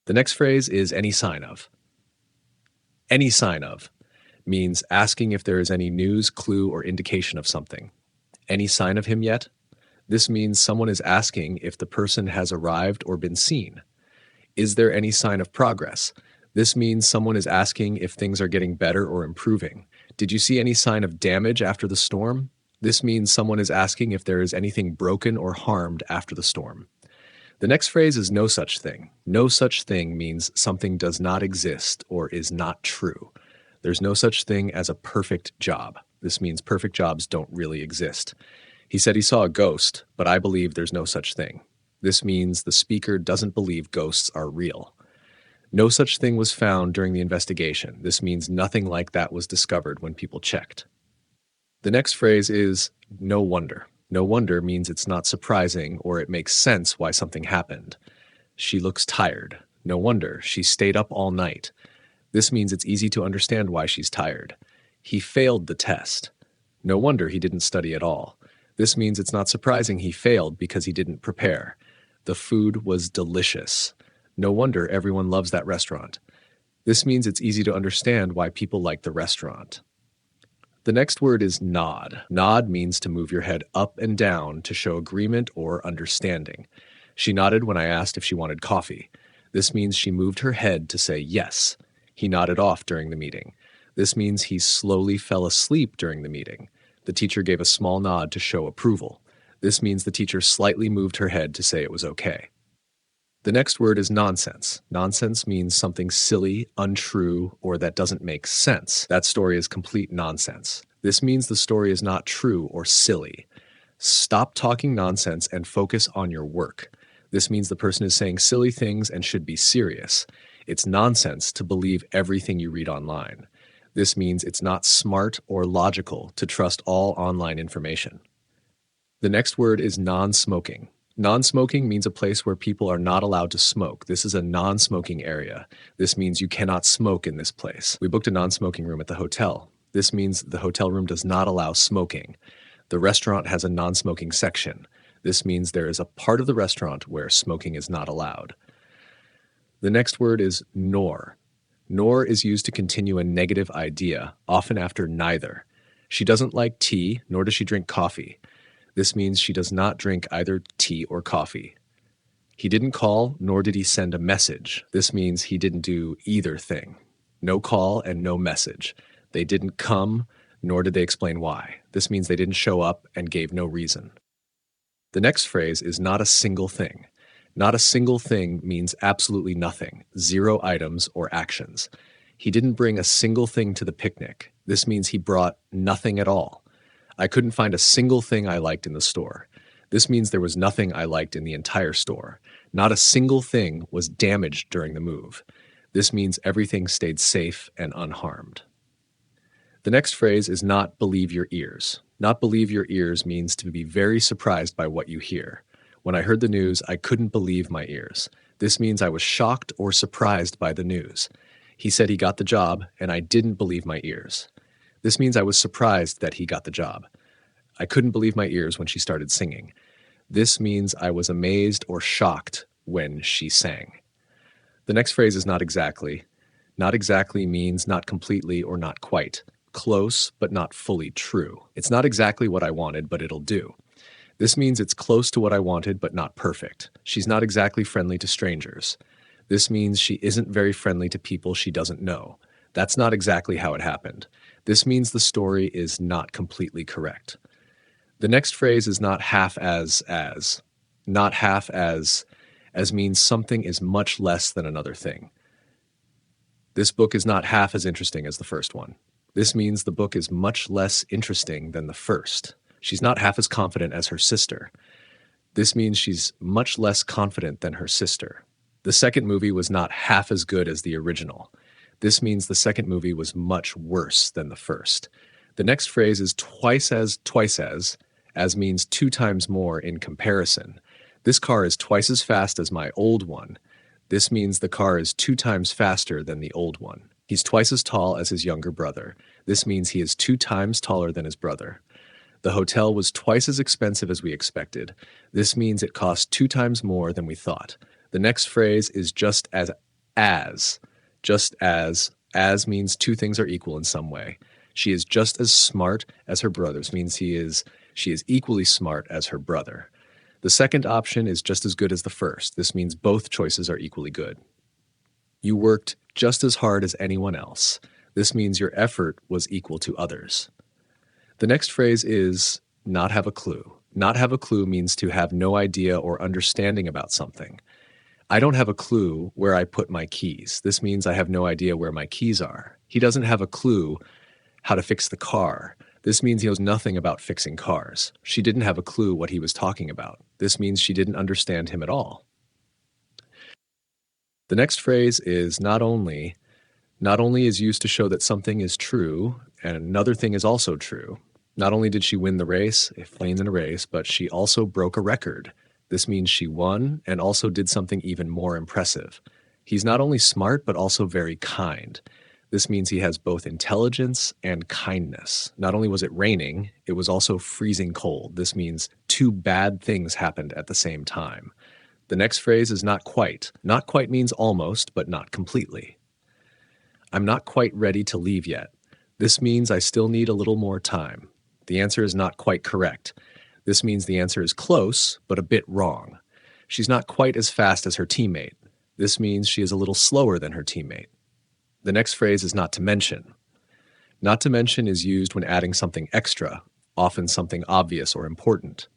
The next phrase is any sign of. Any sign of means asking if there is any news, clue, or indication of something. Any sign of him yet? This means someone is asking if the person has arrived or been seen. Is there any sign of progress? This means someone is asking if things are getting better or improving. Did you see any sign of damage after the storm? This means someone is asking if there is anything broken or harmed after the storm. The next phrase is no such thing. No such thing means something does not exist or is not true. There's no such thing as a perfect job. This means perfect jobs don't really exist. He said he saw a ghost, but I believe there's no such thing. This means the speaker doesn't believe ghosts are real. No such thing was found during the investigation. This means nothing like that was discovered when people checked. The next phrase is no wonder. No wonder means it's not surprising or it makes sense why something happened. She looks tired. No wonder. She stayed up all night. This means it's easy to understand why she's tired. He failed the test. No wonder he didn't study at all. This means it's not surprising he failed because he didn't prepare. The food was delicious. No wonder everyone loves that restaurant. This means it's easy to understand why people like the restaurant. The next word is nod. Nod means to move your head up and down to show agreement or understanding. She nodded when I asked if she wanted coffee. This means she moved her head to say yes. He nodded off during the meeting. This means he slowly fell asleep during the meeting. The teacher gave a small nod to show approval. This means the teacher slightly moved her head to say it was okay. The next word is nonsense. Nonsense means something silly, untrue, or that doesn't make sense. That story is complete nonsense. This means the story is not true or silly. Stop talking nonsense and focus on your work. This means the person is saying silly things and should be serious. It's nonsense to believe everything you read online. This means it's not smart or logical to trust all online information. The next word is non-smoking. Non-smoking means a place where people are not allowed to smoke. This is a non-smoking area. This means you cannot smoke in this place. We booked a non-smoking room at the hotel. This means the hotel room does not allow smoking. The restaurant has a non-smoking section. This means there is a part of the restaurant where smoking is not allowed. The next word is nor. Nor is used to continue a negative idea, often after neither. She doesn't like tea, nor does she drink coffee. This means she does not drink either tea or coffee. He didn't call, nor did he send a message. This means he didn't do either thing. No call and no message. They didn't come, nor did they explain why. This means they didn't show up and gave no reason. The next phrase is not a single thing. Not a single thing means absolutely nothing, 0 items or actions. He didn't bring a single thing to the picnic. This means he brought nothing at all. I couldn't find a single thing I liked in the store. This means there was nothing I liked in the entire store. Not a single thing was damaged during the move. This means everything stayed safe and unharmed. The next phrase is not believe your ears. Not believe your ears means to be very surprised by what you hear. When I heard the news, I couldn't believe my ears. This means I was shocked or surprised by the news. He said he got the job, and I didn't believe my ears. This means I was surprised that he got the job. I couldn't believe my ears when she started singing. This means I was amazed or shocked when she sang. The next phrase is not exactly. Not exactly means not completely or not quite. Close, but not fully true. It's not exactly what I wanted, but it'll do. This means it's close to what I wanted, but not perfect. She's not exactly friendly to strangers. This means she isn't very friendly to people she doesn't know. That's not exactly how it happened. This means the story is not completely correct. The next phrase is not half as. Not half as means something is much less than another thing. This book is not half as interesting as the first one. This means the book is much less interesting than the first. She's not half as confident as her sister. This means she's much less confident than her sister. The second movie was not half as good as the original. This means the second movie was much worse than the first. The next phrase is twice as means 2 times more in comparison. This car is twice as fast as my old one. This means the car is 2 times faster than the old one. He's twice as tall as his younger brother. This means he is 2 times taller than his brother. The hotel was twice as expensive as we expected. This means it cost 2 times more than we thought. The next phrase is just as As. Just as. As means two things are equal in some way. She is just as smart as her brothers means she is equally smart as her brother. The second option is just as good as the first. This means both choices are equally good. You worked just as hard as anyone else. This means your effort was equal to others. The next phrase is not have a clue. Not have a clue means to have no idea or understanding about something. I don't have a clue where I put my keys. This means I have no idea where my keys are. He doesn't have a clue how to fix the car. This means he knows nothing about fixing cars. She didn't have a clue what he was talking about. This means she didn't understand him at all. The next phrase is not only. Not only is used to show that something is true, and another thing is also true. Not only did she win the race, if playing in a race, but she also broke a record. This means she won and also did something even more impressive. He's not only smart, but also very kind. This means he has both intelligence and kindness. Not only was it raining, it was also freezing cold. This means two bad things happened at the same time. The next phrase is not quite. Not quite means almost, but not completely. I'm not quite ready to leave yet. This means I still need a little more time. The answer is not quite correct. This means the answer is close, but a bit wrong. She's not quite as fast as her teammate. This means she is a little slower than her teammate. The next phrase is not to mention. Not to mention is used when adding something extra, often something obvious or important.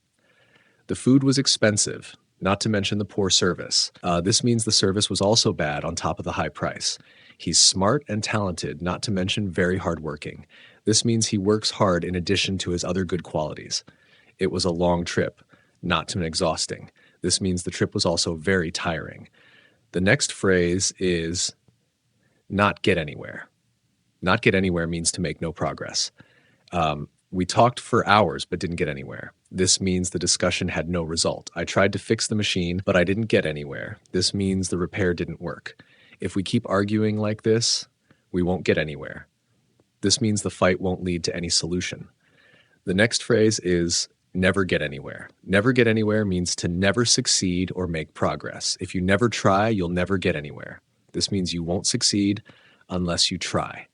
The food was expensive, not to mention the poor service. This means the service was also bad on top of the high price. He's smart and talented, not to mention very hardworking. This means he works hard in addition to his other good qualities. It was a long trip, not to an exhausting. This means the trip was also very tiring. The next phrase is not get anywhere. Not get anywhere means to make no progress. We talked for hours but didn't get anywhere. This means the discussion had no result. I tried to fix the machine, but I didn't get anywhere. This means the repair didn't work. If we keep arguing like this, we won't get anywhere. This means the fight won't lead to any solution. The next phrase is never get anywhere. Never get anywhere means to never succeed or make progress. If you never try, you'll never get anywhere. This means you won't succeed unless you try.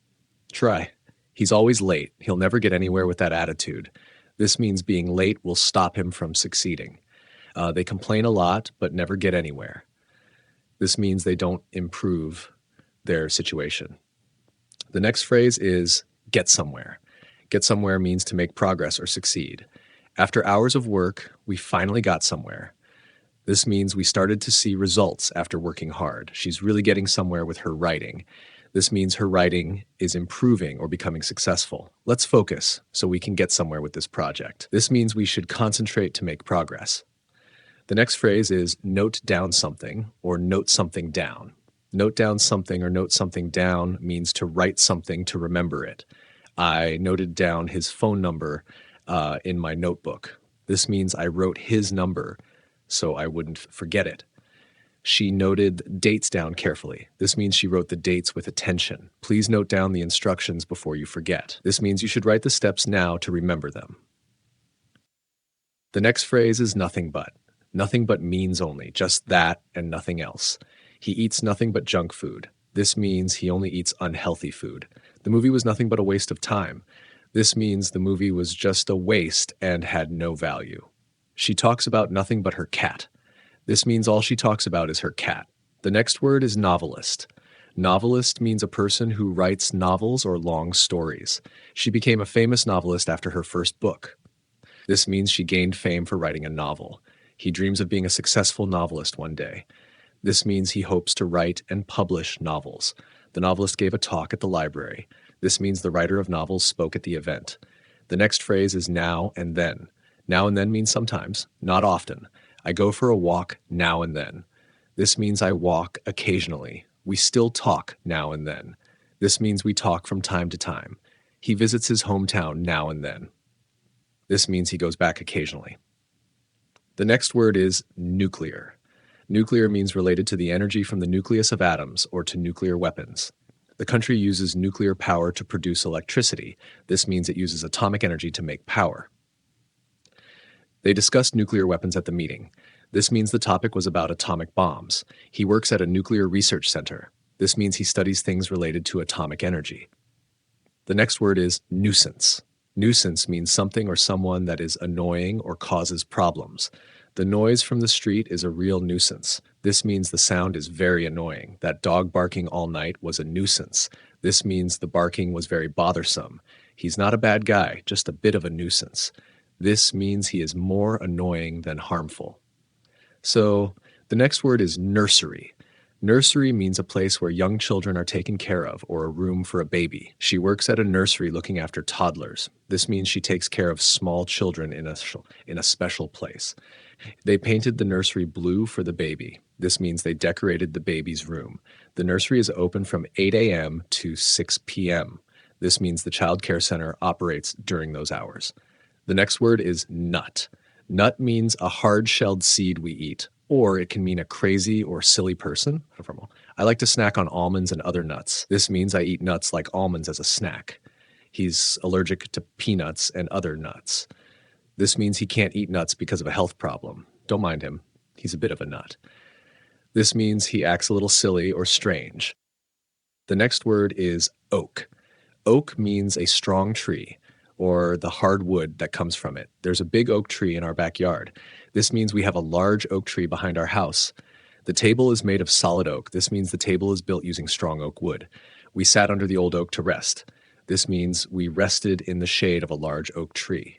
Try. He's always late. He'll never get anywhere with that attitude. This means being late will stop him from succeeding. They complain a lot, but never get anywhere. This means they don't improve their situation. The next phrase is get somewhere. Get somewhere means to make progress or succeed. After hours of work, we finally got somewhere. This means we started to see results after working hard. She's really getting somewhere with her writing. This means her writing is improving or becoming successful. Let's focus so we can get somewhere with this project. This means we should concentrate to make progress. The next phrase is note down something or note something down. Note down something or note something down means to write something to remember it. I noted down his phone number in my notebook. This means I wrote his number so I wouldn't forget it. She noted dates down carefully. This means she wrote the dates with attention. Please note down the instructions before you forget. This means you should write the steps now to remember them. The next phrase is nothing but. Nothing but means only, just that and nothing else. He eats nothing but junk food. This means he only eats unhealthy food. The movie was nothing but a waste of time. This means the movie was just a waste and had no value. She talks about nothing but her cat. This means all she talks about is her cat. The next word is novelist. Novelist means a person who writes novels or long stories. She became a famous novelist after her first book. This means she gained fame for writing a novel. He dreams of being a successful novelist one day. This means he hopes to write and publish novels. The novelist gave a talk at the library. This means the writer of novels spoke at the event. The next phrase is now and then. Now and then means sometimes, not often. I go for a walk now and then. This means I walk occasionally. We still talk now and then. This means we talk from time to time. He visits his hometown now and then. This means he goes back occasionally. The next word is nuclear. Nuclear means related to the energy from the nucleus of atoms or to nuclear weapons. The country uses nuclear power to produce electricity. This means it uses atomic energy to make power. They discussed nuclear weapons at the meeting. This means the topic was about atomic bombs. He works at a nuclear research center. This means he studies things related to atomic energy. The next word is nuisance. Nuisance means something or someone that is annoying or causes problems. The noise from the street is a real nuisance. This means the sound is very annoying. That dog barking all night was a nuisance. This means the barking was very bothersome. He's not a bad guy, just a bit of a nuisance. This means he is more annoying than harmful. So the next word is nursery. Nursery means a place where young children are taken care of, or a room for a baby. She works at a nursery looking after toddlers. This means she takes care of small children in a special place. They painted the nursery blue for the baby. This means they decorated the baby's room. The nursery is open from 8 a.m. to 6 p.m. This means the child care center operates during those hours. The next word is nut. Nut means a hard-shelled seed we eat, or it can mean a crazy or silly person. I like to snack on almonds and other nuts. This means I eat nuts like almonds as a snack. He's allergic to peanuts and other nuts. This means he can't eat nuts because of a health problem. Don't mind him. He's a bit of a nut. This means he acts a little silly or strange. The next word is oak. Oak means a strong tree, or the hard wood that comes from it. There's a big oak tree in our backyard. This means we have a large oak tree behind our house. The table is made of solid oak. This means the table is built using strong oak wood. We sat under the old oak to rest. This means we rested in the shade of a large oak tree.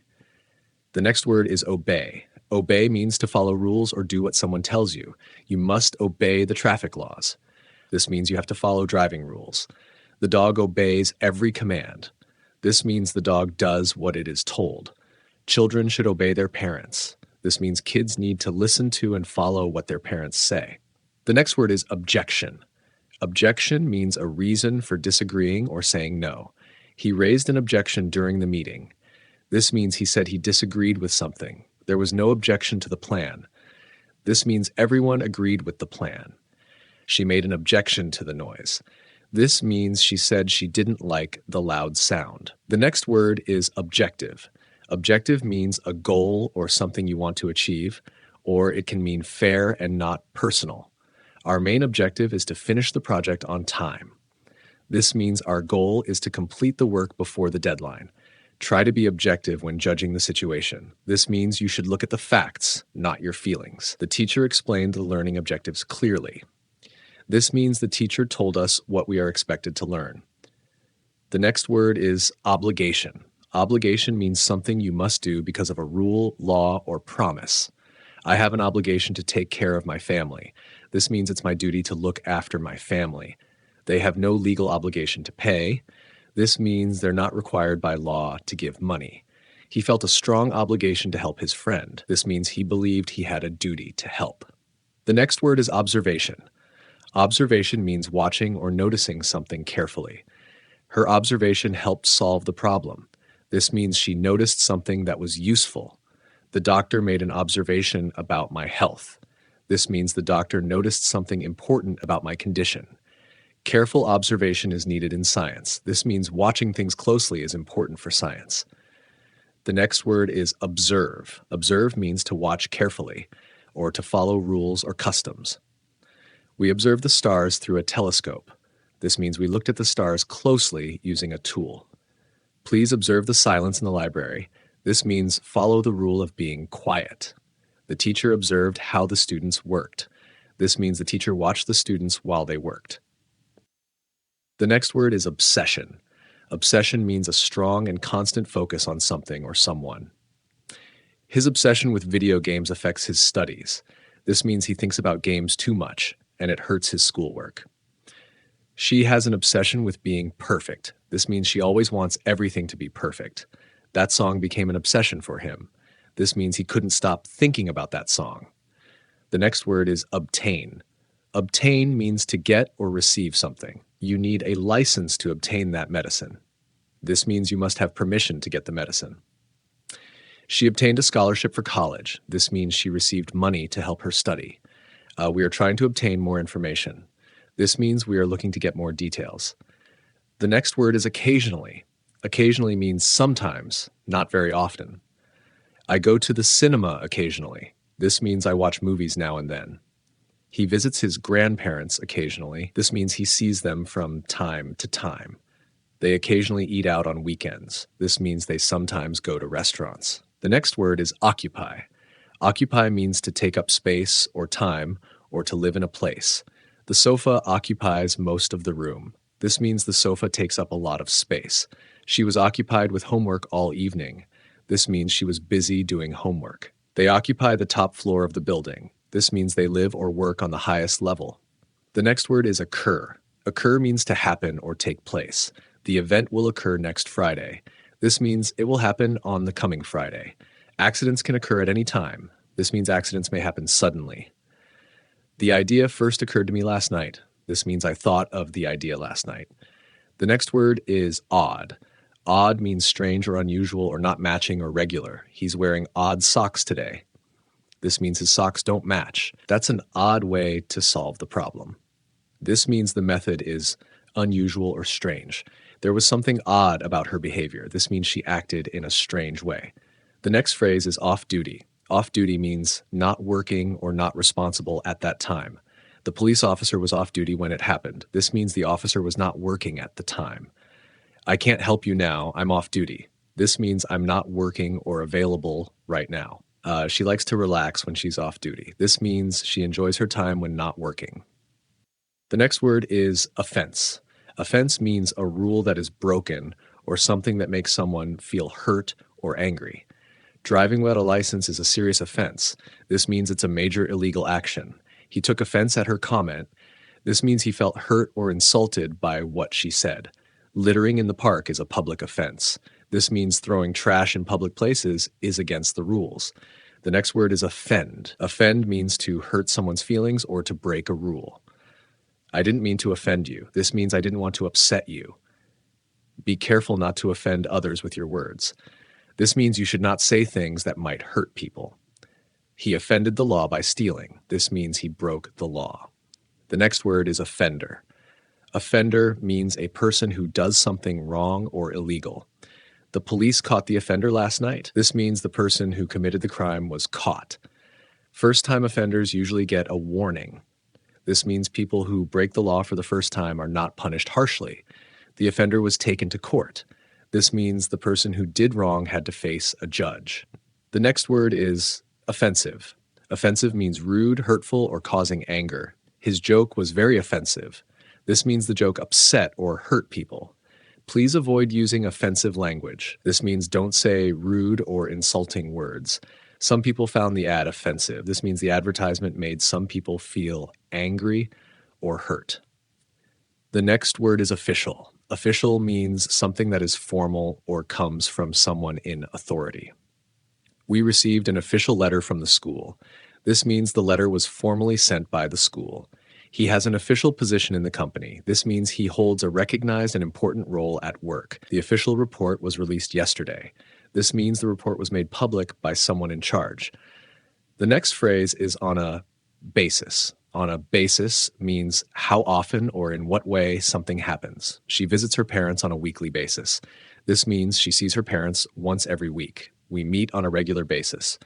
The next word is obey. Obey means to follow rules or do what someone tells you. You must obey the traffic laws. This means you have to follow driving rules. The dog obeys every command. This means the dog does what it is told. Children should obey their parents. This means kids need to listen to and follow what their parents say. The next word is objection. Objection means a reason for disagreeing or saying no. He raised an objection during the meeting. This means he said he disagreed with something. There was no objection to the plan. This means everyone agreed with the plan. She made an objection to the noise. This means she said she didn't like the loud sound. The next word is objective. Objective means a goal or something you want to achieve, or it can mean fair and not personal. Our main objective is to finish the project on time. This means our goal is to complete the work before the deadline. Try to be objective when judging the situation. This means you should look at the facts, not your feelings. The teacher explained the learning objectives clearly. This means the teacher told us what we are expected to learn. The next word is obligation. Obligation means something you must do because of a rule, law, or promise. I have an obligation to take care of my family. This means it's my duty to look after my family. They have no legal obligation to pay. This means they're not required by law to give money. He felt a strong obligation to help his friend. This means he believed he had a duty to help. The next word is observation. Observation means watching or noticing something carefully. Her observation helped solve the problem. This means she noticed something that was useful. The doctor made an observation about my health. This means the doctor noticed something important about my condition. Careful observation is needed in science. This means watching things closely is important for science. The next word is observe. Observe means to watch carefully, or to follow rules or customs. We observed the stars through a telescope. This means we looked at the stars closely using a tool. Please observe the silence in the library. This means follow the rule of being quiet. The teacher observed how the students worked. This means the teacher watched the students while they worked. The next word is obsession. Obsession means a strong and constant focus on something or someone. His obsession with video games affects his studies. This means he thinks about games too much, and it hurts his schoolwork. She has an obsession with being perfect. This means she always wants everything to be perfect. That song became an obsession for him. This means he couldn't stop thinking about that song. The next word is obtain. Obtain means to get or receive something. You need a license to obtain that medicine. This means you must have permission to get the medicine. She obtained a scholarship for college. This means she received money to help her study. We are trying to obtain more information. This means we are looking to get more details. The next word is occasionally. Occasionally means sometimes, not very often. I go to the cinema occasionally. This means I watch movies now and then. He visits his grandparents occasionally. This means he sees them from time to time. They occasionally eat out on weekends. This means they sometimes go to restaurants. The next word is occupy. Occupy means to take up space or time or to live in a place. The sofa occupies most of the room. This means the sofa takes up a lot of space. She was occupied with homework all evening. This means she was busy doing homework. They occupy the top floor of the building. This means they live or work on the highest level. The next word is occur. Occur means to happen or take place. The event will occur next Friday. This means it will happen on the coming Friday. Accidents can occur at any time. This means accidents may happen suddenly. The idea first occurred to me last night. This means I thought of the idea last night. The next word is odd. Odd means strange or unusual or not matching or regular. He's wearing odd socks today. This means his socks don't match. That's an odd way to solve the problem. This means the method is unusual or strange. There was something odd about her behavior. This means she acted in a strange way. The next phrase is off duty. Off duty means not working or not responsible at that time. The police officer was off duty when it happened. This means the officer was not working at the time. I can't help you now. I'm off duty. This means I'm not working or available right now. She likes to relax when she's off duty. This means she enjoys her time when not working. The next word is offense. Offense means a rule that is broken or something that makes someone feel hurt or angry. Driving without a license is a serious offense. This means it's a major illegal action. He took offense at her comment. This means he felt hurt or insulted by what she said. Littering in the park is a public offense. This means throwing trash in public places is against the rules. The next word is offend. Offend means to hurt someone's feelings or to break a rule. I didn't mean to offend you. This means I didn't want to upset you. Be careful not to offend others with your words. This means you should not say things that might hurt people. He offended the law by stealing. This means he broke the law. The next word is offender. Offender means a person who does something wrong or illegal. The police caught the offender last night. This means the person who committed the crime was caught. First-time offenders usually get a warning. This means people who break the law for the first time are not punished harshly. The offender was taken to court. This means the person who did wrong had to face a judge. The next word is offensive. Offensive means rude, hurtful, or causing anger. His joke was very offensive. This means the joke upset or hurt people. Please avoid using offensive language. This means don't say rude or insulting words. Some people found the ad offensive. This means the advertisement made some people feel angry or hurt. The next word is official. Official means something that is formal or comes from someone in authority. We received an official letter from the school. This means the letter was formally sent by the school. He has an official position in the company. This means he holds a recognized and important role at work. The official report was released yesterday. This means the report was made public by someone in charge. The next phrase is on a basis. On a basis means how often or in what way something happens. She visits her parents on a weekly basis. This means she sees her parents once every week. We meet on a regular basis.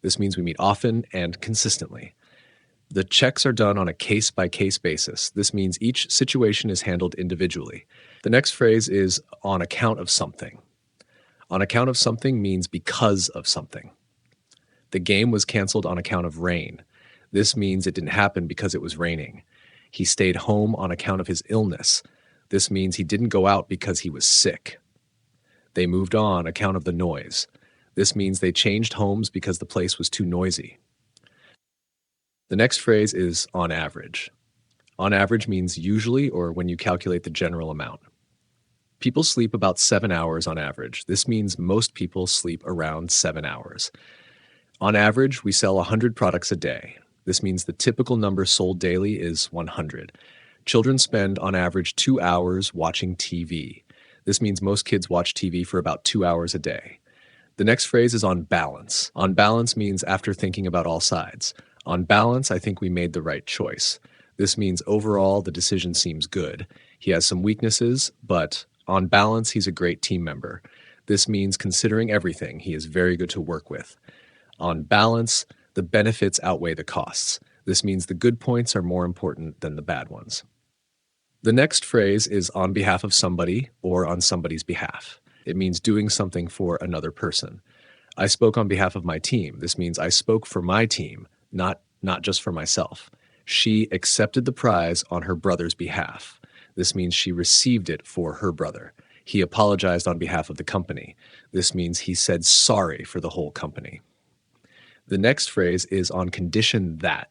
This means we meet often and consistently. The checks are done on a case-by-case basis. This means each situation is handled individually. The next phrase is on account of something. On account of something means because of something. The game was canceled on account of rain. This means it didn't happen because it was raining. He stayed home on account of his illness. This means he didn't go out because he was sick. They moved on account of the noise. This means they changed homes because the place was too noisy. The next phrase is on average. On average means usually or when you calculate the general amount. People sleep about 7 hours on average. This means most people sleep around 7 hours. On average, we sell 100 products a day. This means the typical number sold daily is 100. Children spend on average 2 hours watching TV. This means most kids watch TV for about 2 hours a day. The next phrase is on balance. On balance means after thinking about all sides. On balance, I think we made the right choice. This means overall the decision seems good. He has some weaknesses, but on balance, he's a great team member. This means considering everything, he is very good to work with. On balance, The benefits outweigh the costs. This means the good points are more important than the bad ones. The next phrase is on behalf of somebody or on somebody's behalf. It means doing something for another person. I spoke on behalf of my team. This means I spoke for my team, not just for myself. She accepted the prize on her brother's behalf. This means she received it for her brother. He apologized on behalf of the company. This means he said sorry for the whole company. The next phrase is on condition that.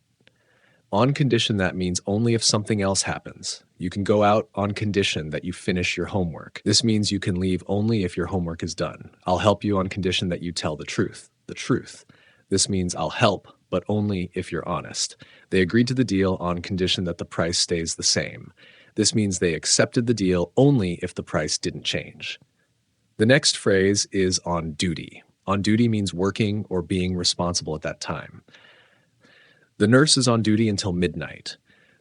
On condition that means only if something else happens. You can go out on condition that you finish your homework. This means you can leave only if your homework is done. I'll help you on condition that you tell the truth. The truth. This means I'll help, but only if you're honest. They agreed to the deal on condition that the price stays the same. This means they accepted the deal only if the price didn't change. The next phrase is on duty. On duty means working or being responsible at that time. The nurse is on duty until midnight.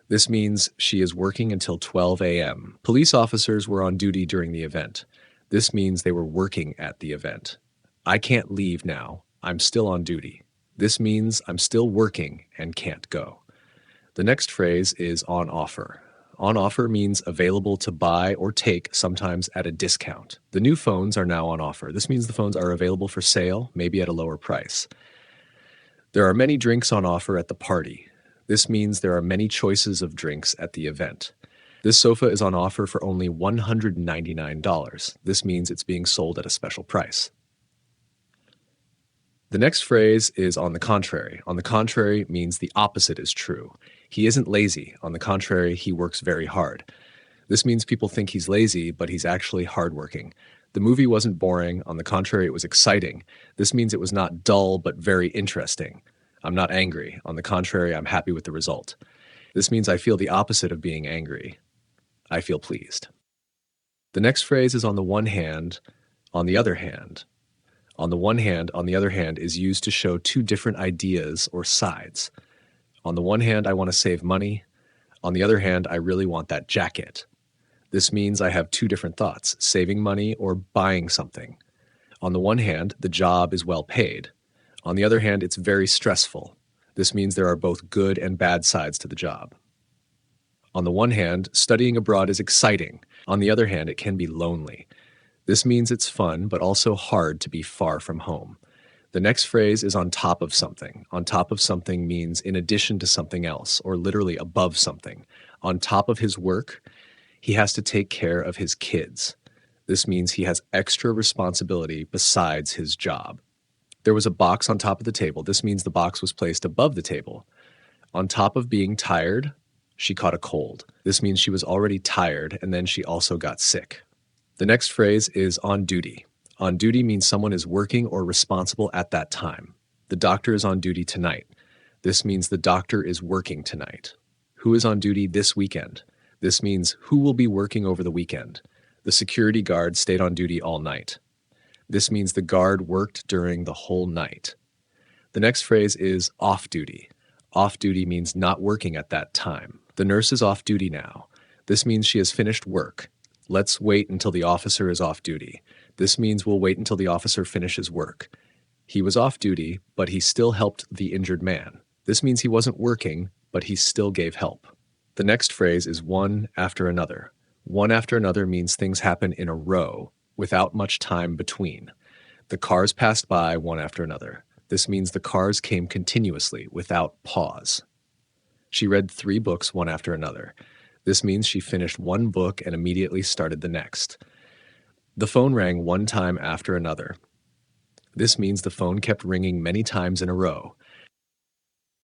This means she is working until 12 a.m. Police officers were on duty during the event. This means they were working at the event. I can't leave now. I'm still on duty. This means I'm still working and can't go. The next phrase is on offer. On offer means available to buy or take, sometimes at a discount. The new phones are now on offer. This means the phones are available for sale, maybe at a lower price. There are many drinks on offer at the party. This means there are many choices of drinks at the event. This sofa is on offer for only $199. This means it's being sold at a special price. The next phrase is on the contrary. On the contrary means the opposite is true. He isn't lazy. On the contrary, he works very hard. This means people think he's lazy, but he's actually hardworking. The movie wasn't boring. On the contrary, it was exciting. This means it was not dull, but very interesting. I'm not angry. On the contrary, I'm happy with the result. This means I feel the opposite of being angry. I feel pleased. The next phrase is on the one hand, on the other hand. On the one hand, on the other hand is used to show two different ideas or sides. On the one hand, I want to save money. On the other hand, I really want that jacket. This means I have two different thoughts, saving money or buying something. On the one hand, the job is well paid. On the other hand, it's very stressful. This means there are both good and bad sides to the job. On the one hand, studying abroad is exciting. On the other hand, it can be lonely. This means it's fun, but also hard to be far from home. The next phrase is on top of something. On top of something means in addition to something else, or literally above something. On top of his work, he has to take care of his kids. This means he has extra responsibility besides his job. There was a box on top of the table. This means the box was placed above the table. On top of being tired, she caught a cold. This means she was already tired, and then she also got sick. The next phrase is on duty. On duty means someone is working or responsible at that time. The doctor is on duty tonight. This means the doctor is working tonight. Who is on duty this weekend? This means who will be working over the weekend. The security guard stayed on duty all night. This means the guard worked during the whole night. The next phrase is off duty. Off duty means not working at that time. The nurse is off duty now. This means she has finished work. Let's wait until the officer is off duty. This means we'll wait until the officer finishes work. He was off duty, but he still helped the injured man. This means he wasn't working, but he still gave help. The next phrase is one after another. One after another means things happen in a row, without much time between. The cars passed by one after another. This means the cars came continuously, without pause. She read 3 books one after another. This means she finished one book and immediately started the next. The phone rang one time after another. This means the phone kept ringing many times in a row.